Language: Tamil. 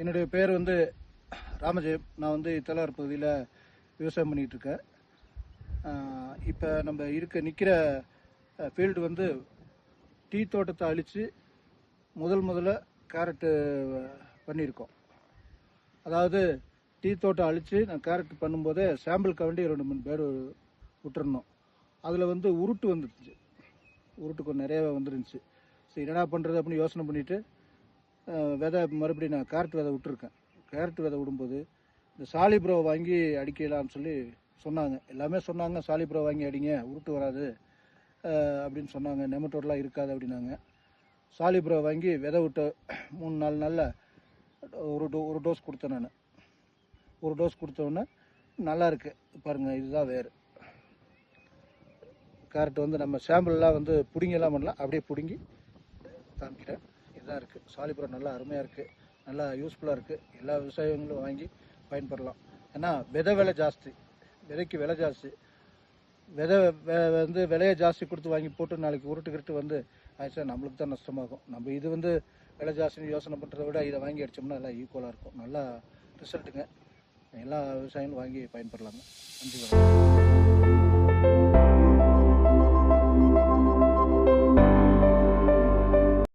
என்னுடைய பேர் வந்து ராமஜெயம். நான் வந்து தலைவர் பகுதியில் விவசாயம் பண்ணிகிட்ருக்கேன். இப்போ நம்ம நிற்கிற ஃபீல்டு வந்து டீ தோட்டத்தை அழித்து முதல்ல கேரட்டு பண்ணியிருக்கோம். அதாவது டீ தோட்டம் அழித்து நான் கேரட் பண்ணும்போதே சாம்பிளுக்கு வேண்டி 2-3 பேர் விட்டுருந்தோம். அதில் வந்து உருட்டு வந்துருச்சு, உருட்டு கொஞ்சம் நிறையாவே வந்துருந்துச்சு. சரி என்னடா பண்ணுறது அப்படின்னு யோசனை பண்ணிவிட்டு விதை மறுபடியும் நான் கேரட் விதை விட்டுருக்கேன். கேரட் விதை விடும்போது இந்த சாலிப்ரோ வாங்கி அடிக்கலான்னு சொல்லி சொன்னாங்க. எல்லாமே சொன்னாங்க, சாலிப்ரோ வாங்கி அடிங்க, உருட்டு வராது அப்படின்னு சொன்னாங்க, நெமட்டோடெலாம் இருக்காது அப்படின்னாங்க. சாலிப்ரோ வாங்கி விதை விட்ட 3-4 நாளில் ஒரு டோஸ் கொடுத்தேன். நான் ஒரு டோஸ் கொடுத்தோன்னே நல்லா இருக்குது. பாருங்கள், இதுதான் வேறு கேரட் வந்து நம்ம சாம்பிள்லாம் வந்து பிடிங்கெல்லாம் பண்ணலாம், அப்படியே பிடுங்கி காமிக்கிறேன். இதுதான் இருக்குது. சாலிப்ரோ நல்லா அருமையாக இருக்குது, நல்லா யூஸ்ஃபுல்லாக இருக்குது. எல்லா விவசாயிகளும் வாங்கி பயன்படலாம். ஏன்னா விலை ஜாஸ்தி, விதைக்கு விலை ஜாஸ்தி. விதை வந்து விலையை ஜாஸ்தி கொடுத்து வாங்கி போட்டு நாளைக்கு உருட்டுக்கிட்டு வந்து ஆயிடுச்சா நம்மளுக்கு தான் நஷ்டமாகும். நம்ம இது வந்து விலை ஜாஸ்தின்னு யோசனை பண்ணுறத விட இதை வாங்கி அடித்தோம்னா எல்லாம் ஈக்குவலாக இருக்கும். நல்லா ரிசல்ட்டுங்க. எல்லா விவசாயிகளும் வாங்கி பயன்படலாங்க. நன்றி.